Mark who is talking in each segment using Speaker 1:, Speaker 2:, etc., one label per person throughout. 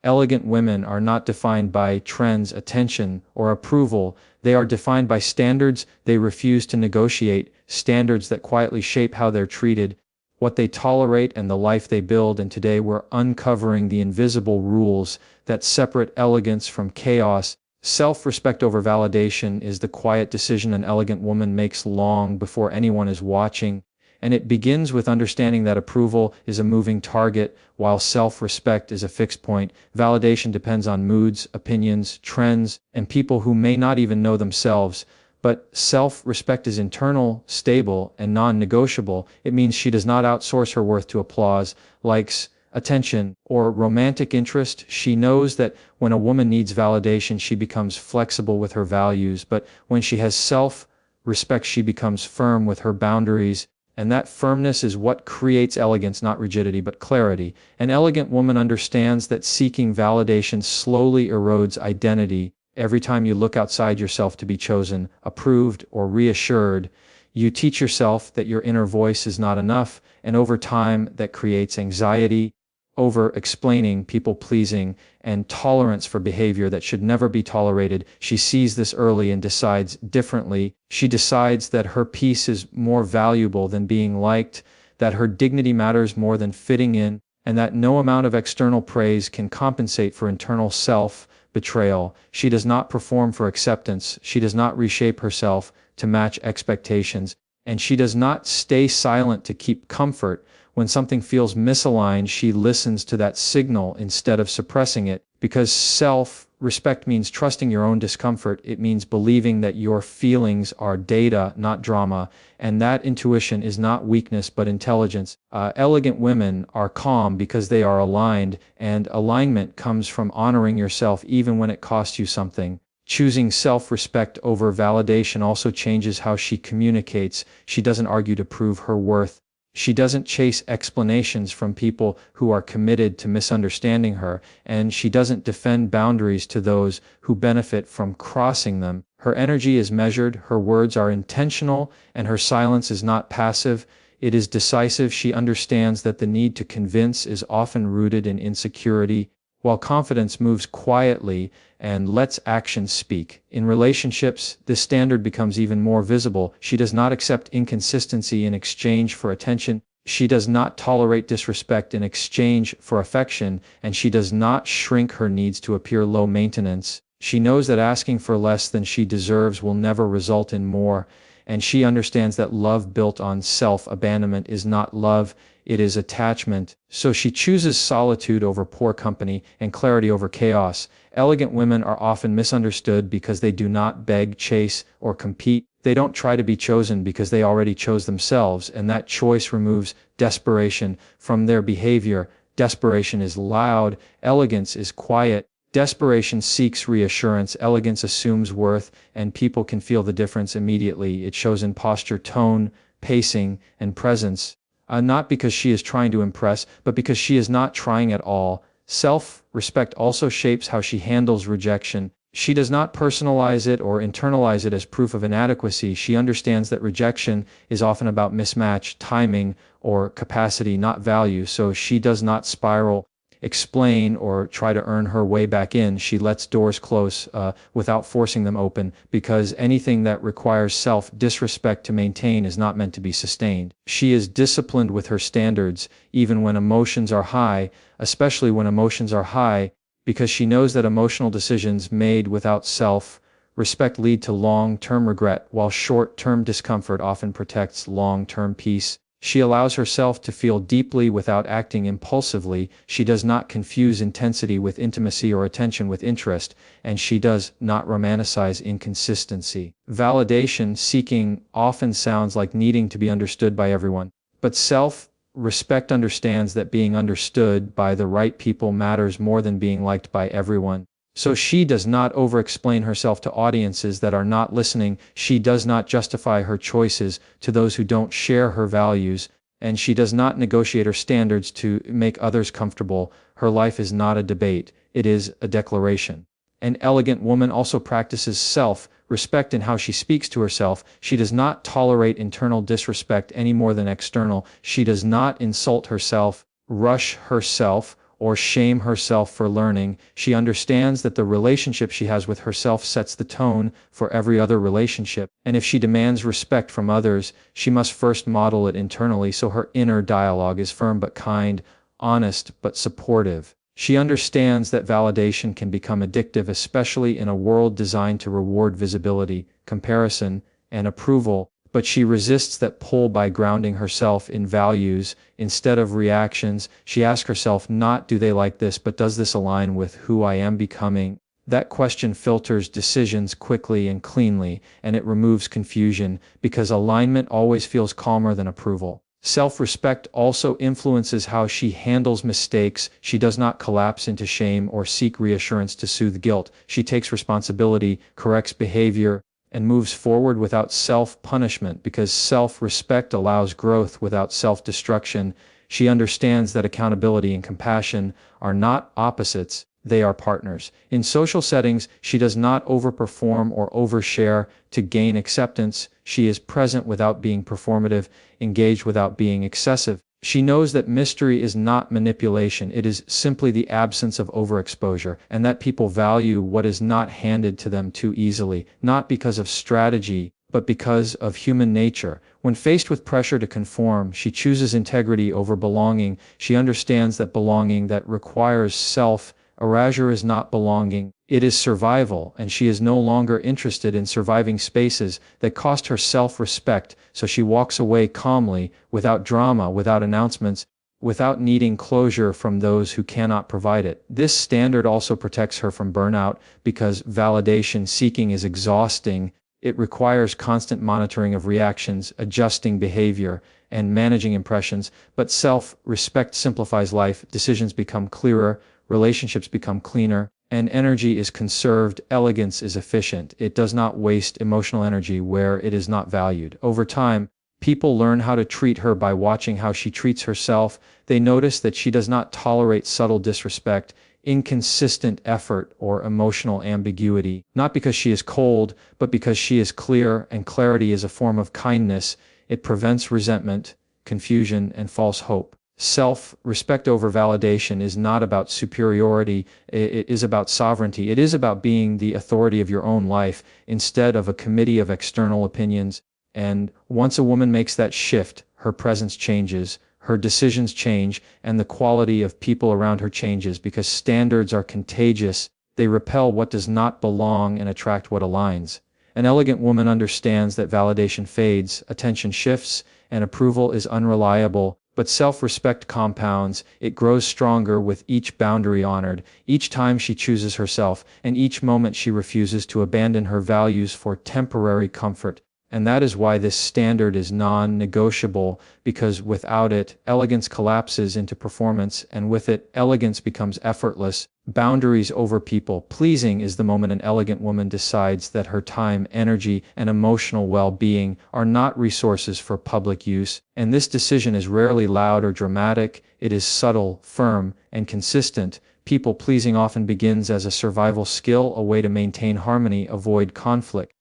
Speaker 1: Elegant women are not defined by trends, attention, or approval. They are defined by standards they refuse to negotiate, standards that quietly shape how they're treated, what they tolerate, and the life they build. And today we're uncovering the invisible rules that separate elegance from chaos. Self-respect over validation is the quiet decision an elegant woman makes long before anyone is watching, and it begins with understanding that approval is a moving target, while self-respect is a fixed point. Validation depends on moods, opinions, trends, and people who may not even know themselves. But self-respect is internal, stable, and non-negotiable. It means she does not outsource her worth to applause, likes, attention, or romantic interest. She knows that when a woman needs validation, she becomes flexible with her values, but when she has self-respect, she becomes firm with her boundaries, and that firmness is what creates elegance, not rigidity, but clarity. An elegant woman understands that seeking validation slowly erodes identity. Every time you look outside yourself to be chosen, approved, or reassured, you teach yourself that your inner voice is not enough, and over time that creates anxiety, over-explaining, people-pleasing, and tolerance for behavior that should never be tolerated. She sees this early and decides differently. She decides that her peace is more valuable than being liked, that her dignity matters more than fitting in, and that no amount of external praise can compensate for internal self-betrayal. She does not perform for acceptance. She does not reshape herself to match expectations, and she does not stay silent to keep comfort. When something feels misaligned, she listens to that signal instead of suppressing it, because self-respect means trusting your own discomfort. It means believing that your feelings are data, not drama, and that intuition is not weakness but intelligence. Elegant women are calm because they are aligned, and alignment comes from honoring yourself even when it costs you something. Choosing self-respect over validation also changes how she communicates. She doesn't argue to prove her worth. She doesn't chase explanations from people who are committed to misunderstanding her, and she doesn't defend boundaries to those who benefit from crossing them. Her energy is measured, her words are intentional, and her silence is not passive. It is decisive. She understands that the need to convince is often rooted in insecurity, while confidence moves quietly and lets actions speak. In relationships, this standard becomes even more visible. She does not accept inconsistency in exchange for attention. She does not tolerate disrespect in exchange for affection, and she does not shrink her needs to appear low maintenance. She knows that asking for less than she deserves will never result in more, and she understands that love built on self-abandonment is not love, it is attachment. So she chooses solitude over poor company and clarity over chaos. Elegant women are often misunderstood because they do not beg, chase, or compete. They don't try to be chosen because they already chose themselves, and that choice removes desperation from their behavior. Desperation is loud, elegance is quiet. Desperation seeks reassurance, elegance assumes worth, and people can feel the difference immediately. It shows in posture, tone, pacing, and presence. Not because she is trying to impress, but because she is not trying at all. Self-respect also shapes how she handles rejection. She does not personalize it or internalize it as proof of inadequacy. She understands that rejection is often about mismatch, timing, or capacity, not value. So she does not spiral, explain, or try to earn her way back in. She lets doors close without forcing them open, because anything that requires self-disrespect to maintain is not meant to be sustained. She is disciplined with her standards, even when emotions are high, especially when emotions are high, because she knows that emotional decisions made without self-respect lead to long-term regret, while short-term discomfort often protects long-term peace. She allows herself to feel deeply without acting impulsively. She does not confuse intensity with intimacy or attention with interest, and she does not romanticize inconsistency. Validation seeking often sounds like needing to be understood by everyone, but self-respect understands that being understood by the right people matters more than being liked by everyone. So she does not over-explain herself to audiences that are not listening. She does not justify her choices to those who don't share her values, and she does not negotiate her standards to make others comfortable. Her life is not a debate, it is a declaration. An elegant woman also practices self-respect in how she speaks to herself. She does not tolerate internal disrespect any more than external. She does not insult herself, rush herself, or shame herself for learning. She understands that the relationship she has with herself sets the tone for every other relationship, and if she demands respect from others, she must first model it internally so her inner dialogue is firm but kind, honest but supportive. She understands that validation can become addictive, especially in a world designed to reward visibility, comparison, and approval, but she resists that pull by grounding herself in values instead of reactions. She asks herself not "do they like this," but "does this align with who I am becoming?" That question filters decisions quickly and cleanly, and it removes confusion, because alignment always feels calmer than approval. Self-respect also influences how she handles mistakes. She does not collapse into shame or seek reassurance to soothe guilt. She takes responsibility, corrects behavior, and moves forward without self-punishment, because self-respect allows growth without self-destruction. She understands that accountability and compassion are not opposites, they are partners. In social settings, she does not overperform or overshare to gain acceptance. She is present without being performative, engaged without being excessive. She knows that mystery is not manipulation, it is simply the absence of overexposure, and that people value what is not handed to them too easily, not because of strategy, but because of human nature. When faced with pressure to conform, she chooses integrity over belonging. She understands that belonging that requires self-erasure is not belonging, it is survival, and she is no longer interested in surviving spaces that cost her self-respect, so she walks away calmly, without drama, without announcements, without needing closure from those who cannot provide it. This standard also protects her from burnout, because validation seeking is exhausting. It requires constant monitoring of reactions, adjusting behavior, and managing impressions, but self-respect simplifies life. Decisions become clearer, relationships become cleaner, and energy is conserved. Elegance is efficient. It does not waste emotional energy where it is not valued. Over time, people learn how to treat her by watching how she treats herself. They notice that she does not tolerate subtle disrespect, inconsistent effort, or emotional ambiguity, not because she is cold, but because she is clear, and clarity is a form of kindness. It prevents resentment, confusion, and false hope. Self-respect over validation is not about superiority, it is about sovereignty. It is about being the authority of your own life instead of a committee of external opinions. And once a woman makes that shift, her presence changes, her decisions change, and the quality of people around her changes, because standards are contagious. They repel what does not belong and attract what aligns. An elegant woman understands that validation fades, attention shifts, and approval is unreliable. But self-respect compounds. It grows stronger with each boundary honored, each time she chooses herself, and each moment she refuses to abandon her values for temporary comfort. And that is why this standard is non-negotiable, because without it, elegance collapses into performance, and with it, elegance becomes effortless. Boundaries over people pleasing is the moment an elegant woman decides that her time, energy, and emotional well-being are not resources for public use, and this decision is rarely loud or dramatic. It is subtle, firm, and consistent. People pleasing often begins as a survival skill, a way to maintain harmony, avoid conflict,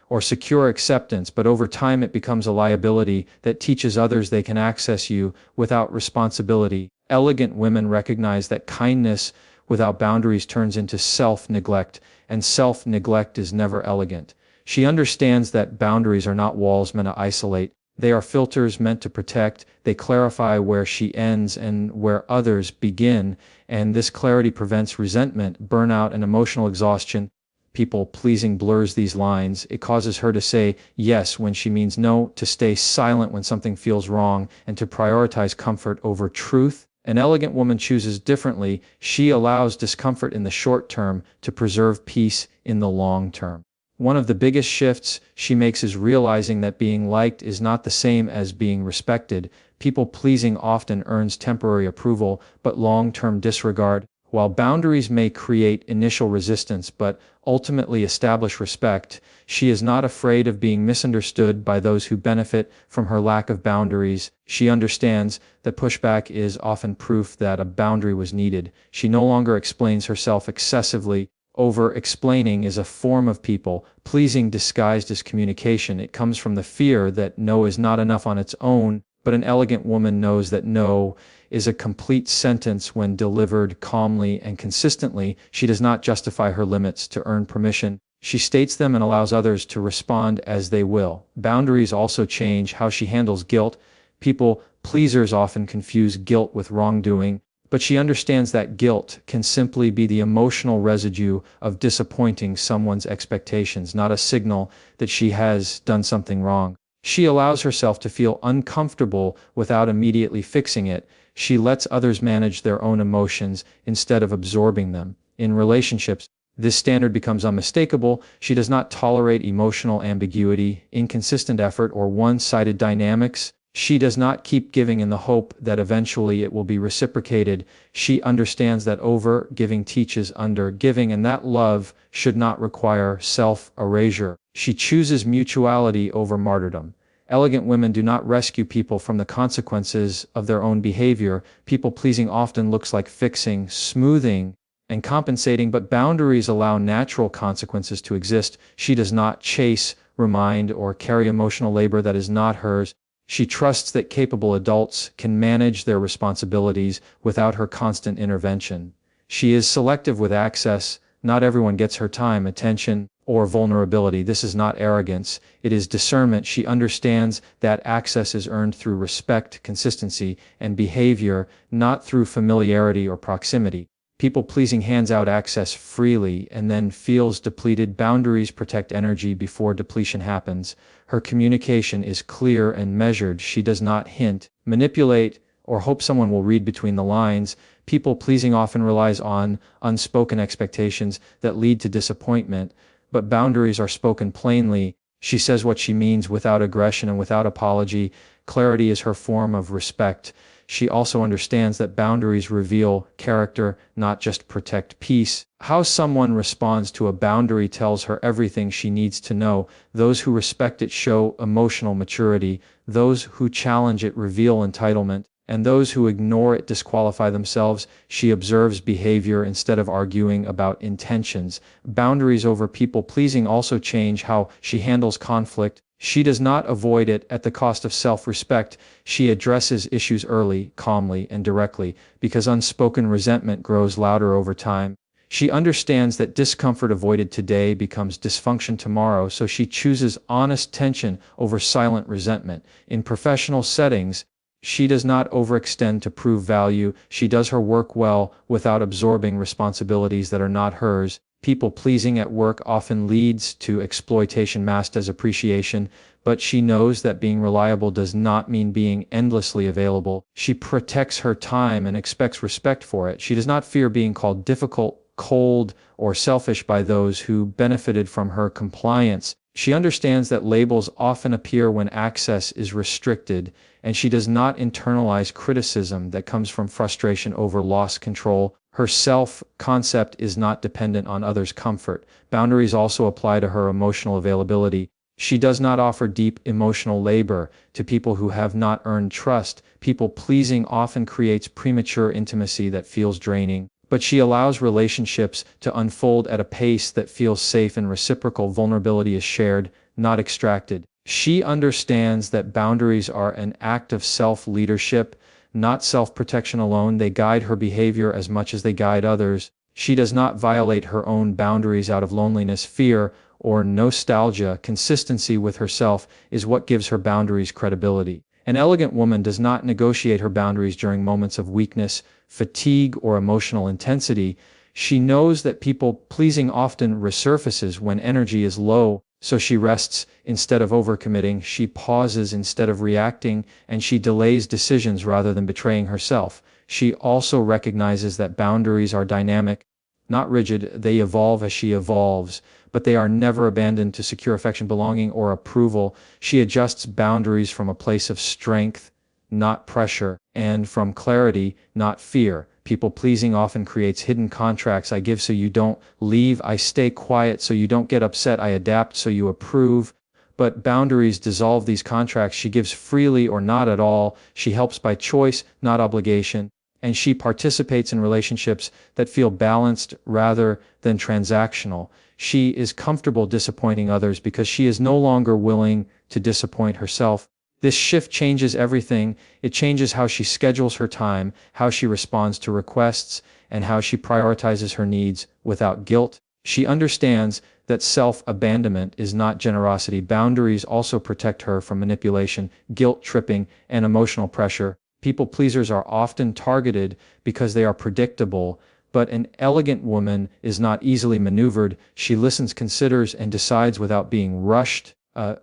Speaker 1: or secure acceptance, but over time it becomes a liability that teaches others they can access you without responsibility. Elegant women recognize that kindness without boundaries turns into self-neglect, and self-neglect is never elegant. She understands that boundaries are not walls meant to isolate, they are filters meant to protect. They clarify where she ends and where others begin, and this clarity prevents resentment, burnout, and emotional exhaustion. People-pleasing blurs these lines. It causes her to say yes when she means no, to stay silent when something feels wrong, and to prioritize comfort over truth. An elegant woman chooses differently. She allows discomfort in the short term to preserve peace in the long term. One of the biggest shifts she makes is realizing that being liked is not the same as being respected. People-pleasing often earns temporary approval, but long-term disregard. While boundaries may create initial resistance but ultimately establish respect, she is not afraid of being misunderstood by those who benefit from her lack of boundaries. She understands that pushback is often proof that a boundary was needed. She no longer explains herself excessively. Over-explaining is a form of people-pleasing disguised as communication. It comes from the fear that no is not enough on its own, but an elegant woman knows that no is a complete sentence when delivered calmly and consistently. She does not justify her limits to earn permission. She states them and allows others to respond as they will. Boundaries also change how she handles guilt. People pleasers often confuse guilt with wrongdoing, but she understands that guilt can simply be the emotional residue of disappointing someone's expectations, not a signal that she has done something wrong. She allows herself to feel uncomfortable without immediately fixing it. She lets others manage their own emotions instead of absorbing them. In relationships, this standard becomes unmistakable. She does not tolerate emotional ambiguity, inconsistent effort, or one-sided dynamics. She does not keep giving in the hope that eventually it will be reciprocated. She understands that over-giving teaches under-giving, and that love should not require self-erasure. She chooses mutuality over martyrdom. Elegant women do not rescue people from the consequences of their own behavior. People-pleasing often looks like fixing, smoothing, and compensating, but boundaries allow natural consequences to exist. She does not chase, remind, or carry emotional labor that is not hers. She trusts that capable adults can manage their responsibilities without her constant intervention. She is selective with access. Not everyone gets her time, attention, or vulnerability. This is not arrogance, it is discernment. She understands that access is earned through respect, consistency, and behavior, not through familiarity or proximity. People-pleasing hands out access freely and then feels depleted. Boundaries protect energy before depletion happens. Her communication is clear and measured. She does not hint, manipulate, or hope someone will read between the lines. People-pleasing often relies on unspoken expectations that lead to disappointment, but boundaries are spoken plainly. She says what she means without aggression and without apology. Clarity is her form of respect. She also understands that boundaries reveal character, not just protect peace. How someone responds to a boundary tells her everything she needs to know. Those who respect it show emotional maturity. Those who challenge it reveal entitlement, and those who ignore it disqualify themselves. She observes behavior instead of arguing about intentions. Boundaries over people-pleasing also change how she handles conflict. She does not avoid it at the cost of self-respect. She addresses issues early, calmly, and directly, because unspoken resentment grows louder over time. She understands that discomfort avoided today becomes dysfunction tomorrow, so she chooses honest tension over silent resentment. In professional settings, she does not overextend to prove value. She does her work well without absorbing responsibilities that are not hers. People-pleasing at work often leads to exploitation masked as appreciation, but she knows that being reliable does not mean being endlessly available. She protects her time and expects respect for it. She does not fear being called difficult, cold, or selfish by those who benefited from her compliance. She understands that labels often appear when access is restricted, and she does not internalize criticism that comes from frustration over lost control. Her self-concept is not dependent on others' comfort. Boundaries also apply to her emotional availability. She does not offer deep emotional labor to people who have not earned trust. People-pleasing often creates premature intimacy that feels draining, but she allows relationships to unfold at a pace that feels safe and reciprocal. Vulnerability is shared, not extracted. She understands that boundaries are an act of self-leadership, not self-protection alone. They guide her behavior as much as they guide others. She does not violate her own boundaries out of loneliness, fear, or nostalgia. Consistency with herself is what gives her boundaries credibility. An elegant woman does not negotiate her boundaries during moments of weakness, fatigue, or emotional intensity. She knows that people-pleasing often resurfaces when energy is low, so she rests instead of overcommitting. She pauses instead of reacting, and she delays decisions rather than betraying herself. She also recognizes that boundaries are dynamic, not rigid. They evolve as she evolves, but they are never abandoned to secure affection, belonging, or approval. She adjusts boundaries from a place of strength, not pressure, and from clarity, not fear. People-pleasing often creates hidden contracts. I give so you don't leave. I stay quiet so you don't get upset. I adapt so you approve. But boundaries dissolve these contracts. She gives freely or not at all. She helps by choice, not obligation. And she participates in relationships that feel balanced rather than transactional. She is comfortable disappointing others because she is no longer willing to disappoint herself. This shift changes everything. It changes how she schedules her time, how she responds to requests, and how she prioritizes her needs without guilt. She understands that self-abandonment is not generosity. Boundaries also protect her from manipulation, guilt tripping, and emotional pressure. People pleasers are often targeted because they are predictable, but an elegant woman is not easily maneuvered. She listens, considers, and decides without being rushed.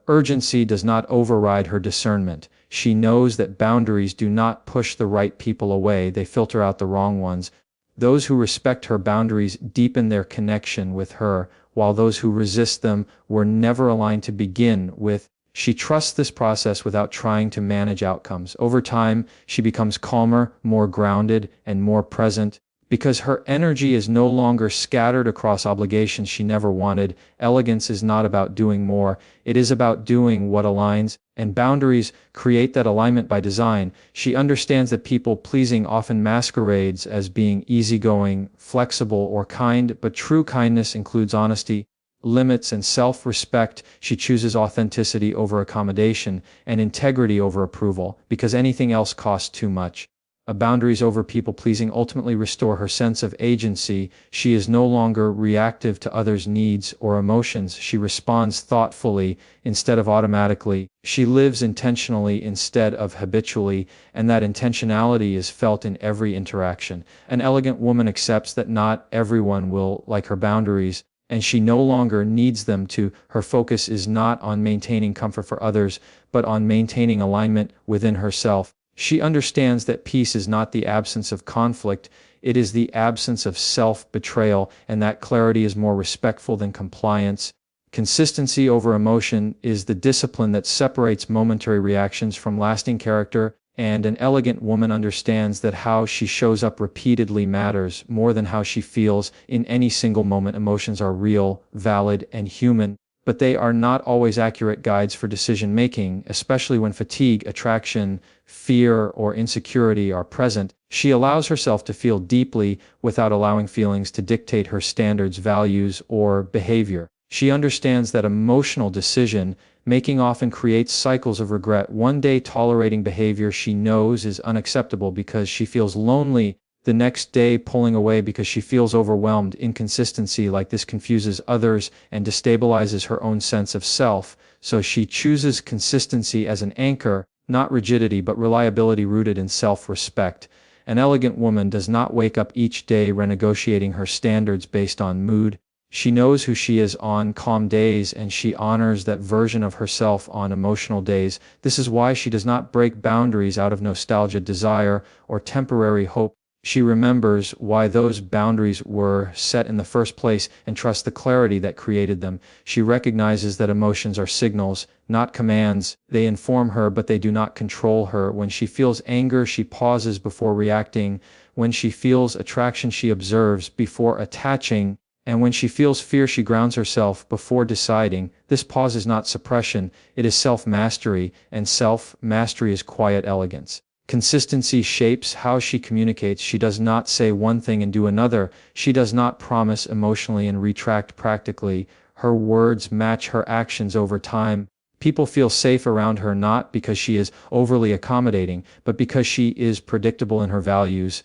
Speaker 1: Urgency does not override her discernment. She knows that boundaries do not push the right people away, they filter out the wrong ones. Those who respect her boundaries deepen their connection with her, while those who resist them were never aligned to begin with. She trusts this process without trying to manage outcomes. Over time, she becomes calmer, more grounded, and more present. Because her energy is no longer scattered across obligations she never wanted. Elegance is not about doing more, it is about doing what aligns, and boundaries create that alignment by design. She understands that people-pleasing often masquerades as being easygoing, flexible, or kind, but true kindness includes honesty, limits, and self-respect. She chooses authenticity over accommodation, and integrity over approval, because anything else costs too much. Boundaries over people-pleasing ultimately restore her sense of agency. She is no longer reactive to others' needs or emotions. She responds thoughtfully instead of automatically. She lives intentionally instead of habitually, and that intentionality is felt in every interaction. An elegant woman accepts that not everyone will like her boundaries, and she no longer needs them to. Her focus is not on maintaining comfort for others, but on maintaining alignment within herself. She understands that peace is not the absence of conflict, it is the absence of self-betrayal, and that clarity is more respectful than compliance. Consistency over emotion is the discipline that separates momentary reactions from lasting character, and an elegant woman understands that how she shows up repeatedly matters more than how she feels in any single moment. Emotions are real, valid, and human, but they are not always accurate guides for decision-making, especially when fatigue, attraction, fear, or insecurity are present. She allows herself to feel deeply without allowing feelings to dictate her standards, values, or behavior. She understands that emotional decision-making often creates cycles of regret. One day tolerating behavior she knows is unacceptable because she feels lonely, the next day pulling away because she feels overwhelmed. Inconsistency like this confuses others and destabilizes her own sense of self, so she chooses consistency as an anchor, not rigidity but reliability rooted in self-respect. An elegant woman does not wake up each day renegotiating her standards based on mood. She knows who she is on calm days, and she honors that version of herself on emotional days. This is why she does not break boundaries out of nostalgia, desire, or temporary hope. She remembers why those boundaries were set in the first place and trusts the clarity that created them. She recognizes that emotions are signals, not commands. They inform her, but they do not control her. When she feels anger, she pauses before reacting. When she feels attraction, she observes before attaching. And when she feels fear, she grounds herself before deciding. This pause is not suppression, it is self-mastery, and self-mastery is quiet elegance. Consistency shapes how she communicates. She does not say one thing and do another. She does not promise emotionally and retract practically. Her words match her actions over time. People feel safe around her not because she is overly accommodating, but because she is predictable in her values,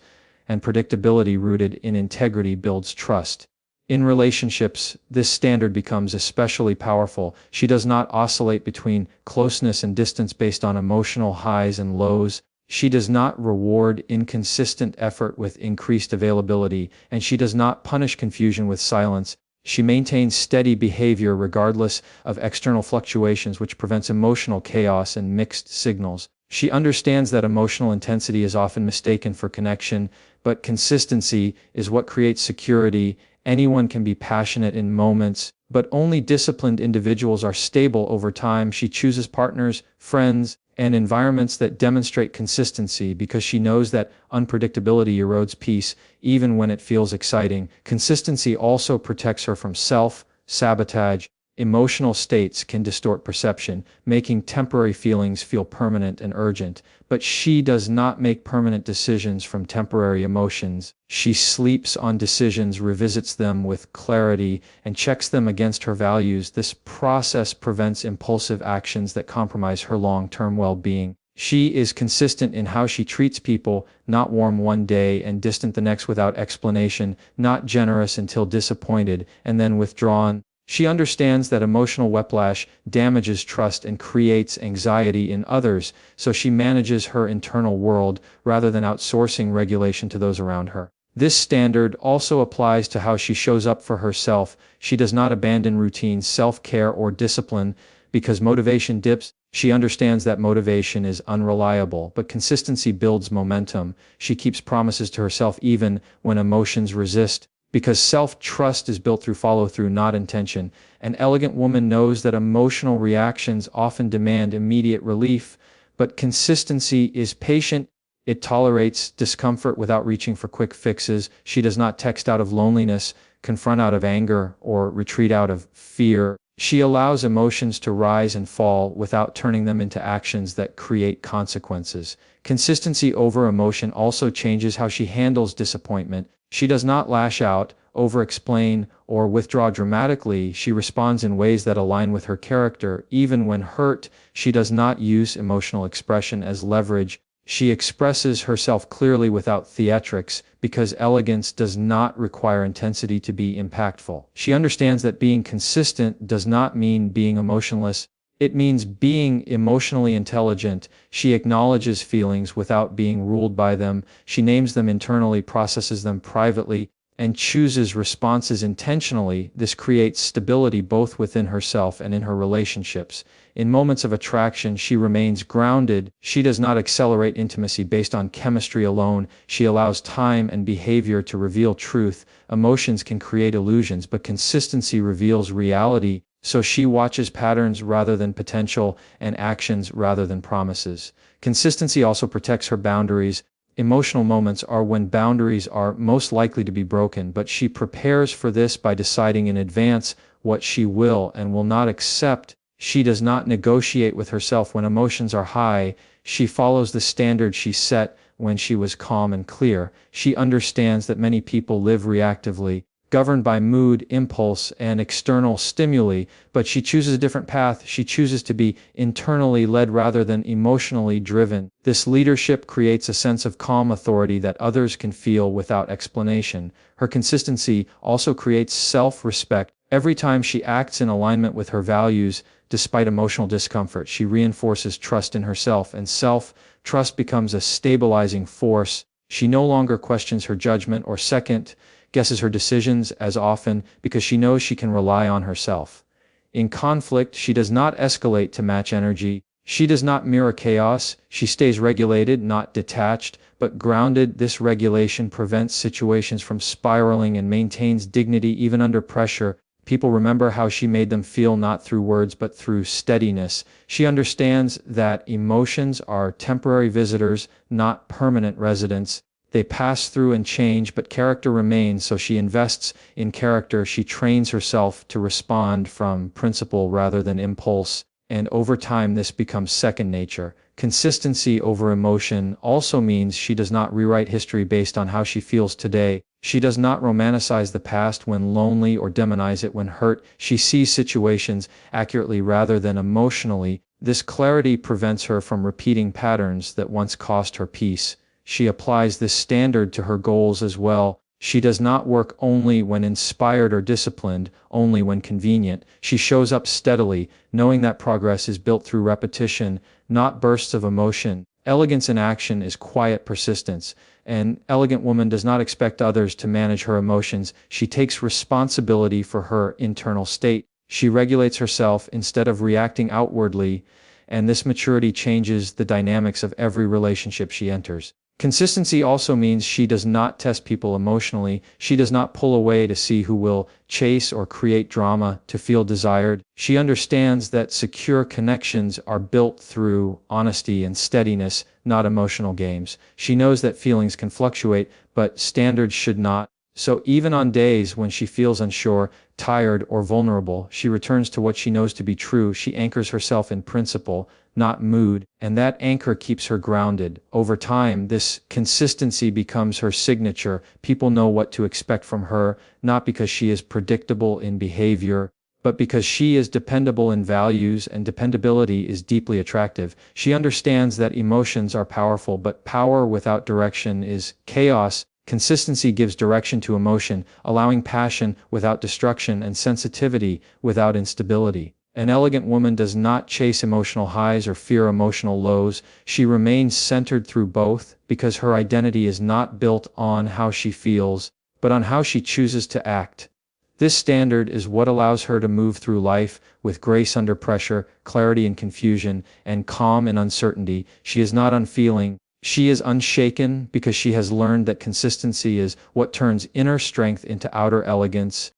Speaker 1: and predictability rooted in integrity builds trust. In relationships, this standard becomes especially powerful. She does not oscillate between closeness and distance based on emotional highs and lows. She does not reward inconsistent effort with increased availability, and she does not punish confusion with silence. She maintains steady behavior regardless of external fluctuations, which prevents emotional chaos and mixed signals. She understands that emotional intensity is often mistaken for connection, but consistency is what creates security. Anyone can be passionate in moments, but only disciplined individuals are stable over time. She chooses partners, friends, and environments that demonstrate consistency because she knows that unpredictability erodes peace, even when it feels exciting. Consistency also protects her from self-sabotage. Emotional states can distort perception, making temporary feelings feel permanent and urgent, but she does not make permanent decisions from temporary emotions. She sleeps on decisions, revisits them with clarity, and checks them against her values. This process prevents impulsive actions that compromise her long-term well-being. She is consistent in how she treats people, not warm one day and distant the next without explanation, not generous until disappointed, and then withdrawn. She understands that emotional whiplash damages trust and creates anxiety in others, so she manages her internal world rather than outsourcing regulation to those around her. This standard also applies to how she shows up for herself. She does not abandon routine, self-care, or discipline because motivation dips. She understands that motivation is unreliable, but consistency builds momentum. She keeps promises to herself even when emotions resist, because self-trust is built through follow-through, not intention. An elegant woman knows that emotional reactions often demand immediate relief, but consistency is patient. It tolerates discomfort without reaching for quick fixes. She does not text out of loneliness, confront out of anger, or retreat out of fear. She allows emotions to rise and fall without turning them into actions that create consequences. Consistency over emotion also changes how she handles disappointment. She does not lash out, over-explain, or withdraw dramatically. She responds in ways that align with her character. Even when hurt, she does not use emotional expression as leverage. She expresses herself clearly without theatrics, because elegance does not require intensity to be impactful. She understands that being consistent does not mean being emotionless. It means being emotionally intelligent. She acknowledges feelings without being ruled by them. She names them internally, processes them privately, and chooses responses intentionally. This creates stability both within herself and in her relationships. In moments of attraction, she remains grounded. She does not accelerate intimacy based on chemistry alone. She allows time and behavior to reveal truth. Emotions can create illusions, but consistency reveals reality. So she watches patterns rather than potential, and actions rather than promises. Consistency also protects her boundaries. Emotional moments are when boundaries are most likely to be broken, but she prepares for this by deciding in advance what she will and will not accept. She does not negotiate with herself when emotions are high. She follows the standard she set when she was calm and clear. She understands that many people live reactively, governed by mood, impulse, and external stimuli, but she chooses a different path. She chooses to be internally led rather than emotionally driven. This leadership creates a sense of calm authority that others can feel without explanation. Her consistency also creates self-respect. Every time she acts in alignment with her values, despite emotional discomfort, she reinforces trust in herself, and self-trust becomes a stabilizing force. She no longer questions her judgment or second-guesses her decisions as often because she knows she can rely on herself. In conflict, she does not escalate to match energy. She does not mirror chaos. She stays regulated, not detached, but grounded. This regulation prevents situations from spiraling and maintains dignity even under pressure. People remember how she made them feel, not through words but through steadiness. She understands that emotions are temporary visitors, not permanent residents. They pass through and change, but character remains, so she invests in character. She trains herself to respond from principle rather than impulse, and over time this becomes second nature. Consistency over emotion also means she does not rewrite history based on how she feels today. She does not romanticize the past when lonely or demonize it when hurt. She sees situations accurately rather than emotionally. This clarity prevents her from repeating patterns that once cost her peace. She applies this standard to her goals as well. She does not work only when inspired or disciplined, only when convenient. She shows up steadily, knowing that progress is built through repetition, not bursts of emotion. Elegance in action is quiet persistence. An elegant woman does not expect others to manage her emotions. She takes responsibility for her internal state. She regulates herself instead of reacting outwardly, and this maturity changes the dynamics of every relationship she enters. Consistency also means she does not test people emotionally. She does not pull away to see who will chase or create drama to feel desired. She understands that secure connections are built through honesty and steadiness, not emotional games. She knows that feelings can fluctuate, but standards should not. So even on days when she feels unsure, tired, or vulnerable, she returns to what she knows to be true. She anchors herself in principle, not mood, and that anchor keeps her grounded. Over time, this consistency becomes her signature. People know what to expect from her, not because she is predictable in behavior, but because she is dependable in values, and dependability is deeply attractive. She understands that emotions are powerful, but power without direction is chaos. Consistency gives direction to emotion, allowing passion without destruction and sensitivity without instability. An elegant woman does not chase emotional highs or fear emotional lows. She remains centered through both, because her identity is not built on how she feels, but on how she chooses to act. This standard is what allows her to move through life with grace under pressure, clarity in confusion, and calm in uncertainty. She is not unfeeling. She is unshaken because she has learned that consistency is what turns inner strength into outer elegance.